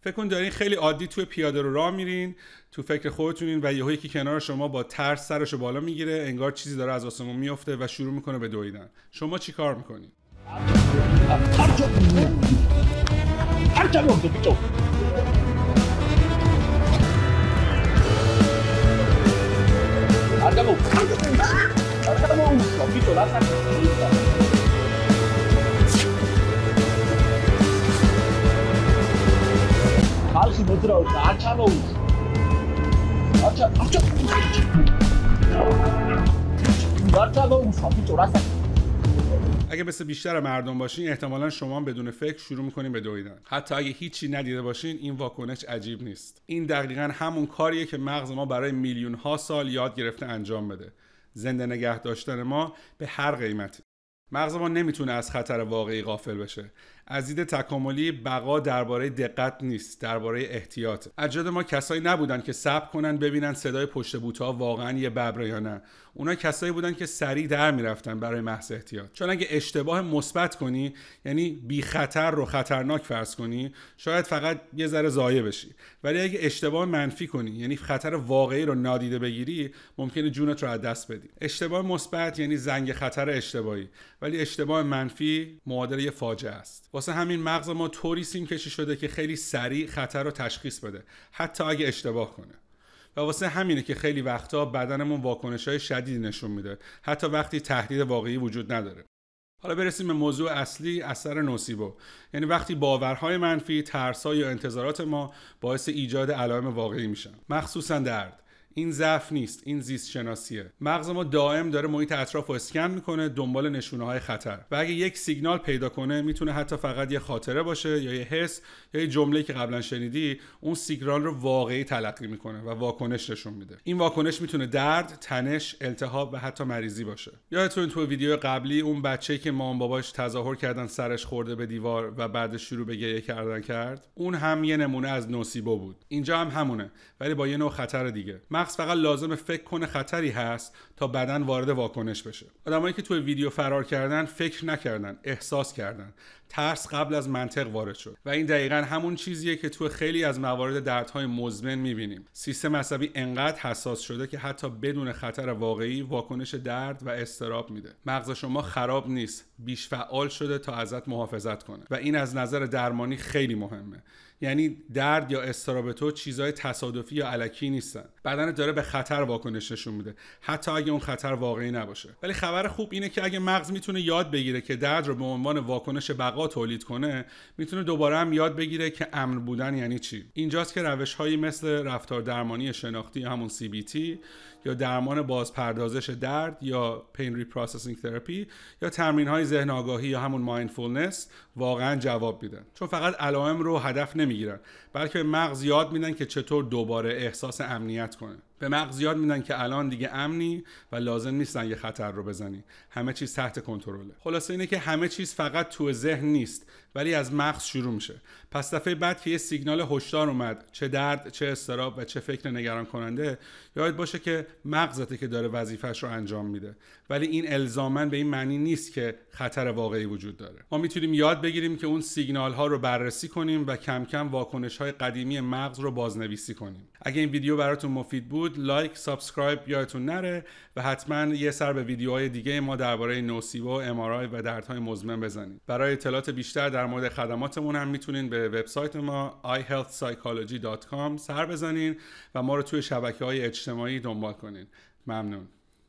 فکر کن دارین خیلی عادی توی پیاده رو راه میرین، تو فکر خودتونین و یهو یکی کنار شما با ترس سرشو بالا میگیره، انگار چیزی داره از آسمون میفته و شروع میکنه به دویدن. شما چی کار میکنین؟ اگه مثل بیشتر مردم باشین احتمالاً شما بدون فکر شروع میکنین به دویدن. حتی اگه هیچی ندیده باشین این واکنش عجیب نیست. این دقیقاً همون کاریه که مغز ما برای میلیون ها سال یاد گرفته انجام بده. زنده نگه داشتن ما به هر قیمتی. مغز ما نمیتونه از خطر واقعی غافل بشه. از دید تکاملی بقا درباره دقت نیست، درباره احتیاط. اجداد ما کسایی نبودن که صبر کنن ببینن صدای پشت بوت‌ها واقعا یه ببره یا نه. اونا کسایی بودن که سریع در میرفتن برای محض احتیاط. چون اگه اشتباه مثبت کنی، یعنی بی خطر رو خطرناک فرض کنی، شاید فقط یه ذره ضایع بشی. ولی اگه اشتباه منفی کنی، یعنی خطر واقعی رو نادیده بگیری، ممکنه جونت رو از دست بدی. اشتباه مثبت یعنی زنگ خطر اشتباهی، ولی اشتباه منفی معادل یه فاجعه است. واسه همین مغز ما طوری سیم کشی شده که خیلی سریع خطر رو تشخیص بده، حتی اگه اشتباه کنه. و واسه همینه که خیلی وقتا بدنمون واکنش‌های شدیدی نشون میده، حتی وقتی تهدید واقعی وجود نداره. حالا برسیم به موضوع اصلی، اثر نوسیبو. یعنی وقتی باورهای منفی، ترس‌ها یا انتظارات ما باعث ایجاد علائم واقعی میشن، مخصوصا درد. این ضعف نیست، این زیست شناسیه. مغز ما دائم داره محیط اطراف رو اسکن میکنه دنبال نشونه‌های خطر. و اگه یک سیگنال پیدا کنه، میتونه حتی فقط یه خاطره باشه یا یه حس یا یه جمله‌ای که قبلا شنیدی، اون سیگنال رو واقعی تلقی میکنه و واکنش نشون میده. این واکنش میتونه درد، تنش، التهاب و حتی مریضی باشه. یادتون تو ویدیو قبلی اون بچه‌ای که مام باباش تظاهر کردن سرش خورده به دیوار و بعد شروع به گریه کردن کرد، اون هم یه نمونه از نوسیبو بود. اینجا هم همونه، ولی با یه نوع خطر دیگه. مغز فقط لازم فکر کنه خطری هست تا بدن وارد واکنش بشه. آدمایی که توی ویدیو فرار کردن فکر نکردن، احساس کردن. ترس قبل از منطق وارد شد و این دقیقاً همون چیزیه که توی خیلی از موارد دردهای مزمن می‌بینیم. سیستم عصبی انقدر حساس شده که حتی بدون خطر واقعی واکنش درد و اضطراب میده. مغز شما خراب نیست، بیش فعال شده تا ازت محافظت کنه و این از نظر درمانی خیلی مهمه. یعنی درد یا اضطراب تو چیزای تصادفی یا الکی نیستن. بدنت داره به خطر واکنش نشون میده، حتی اگه اون خطر واقعی نباشه. ولی خبر خوب اینه که اگه مغز میتونه یاد بگیره که درد رو به عنوان واکنش بقا تولید کنه، میتونه دوباره هم یاد بگیره که امن بودن یعنی چی. اینجاست که روش‌هایی مثل رفتار درمانی شناختی همون CBT یا درمان بازپردازش درد یا Pain Reprocessing Therapy یا تمرین‌های ذهن آگاهی یا همون Mindfulness واقعا جواب میدن. چون فقط علائم رو هدف نمیگیرن، بلکه به مغز یاد میدن که چطور دوباره احساس امنیت کنه. به مغز یاد میدن که الان دیگه امنی و لازم نیستن یه خطر رو بزنی. همه چیز تحت کنترله. خلاصه اینه که همه چیز فقط تو ذهن نیست، ولی از مغز شروع میشه. پس دفعه بعد که یه سیگنال هشدار اومد، چه درد، چه اضطراب و چه فکر نگران کننده، یاد باشه که مغزته که داره وظیفه‌اش رو انجام میده. ولی این الزاماً به این معنی نیست که خطر واقعی وجود داره. ما میتونیم یاد بگیریم که اون سیگنال ها رو بررسی کنیم و کم کم واکنش های قدیمی مغز رو بازنویسی کنیم. اگه این ویدیو براتون مفید بود، لایک، سابسکرایب یادتون نره و حتما یه سر به ویدیوهای دیگه ما درباره نوسیبو، MRI و دردهای مزمن بزنید. برای اطلاعات بیشتر در مورد خدماتمون هم میتونین به وبسایت ما ihealthpsychology.com سر بزنین و ما رو توی شبکه‌های اجتماعی دنبال کنین. ممنون.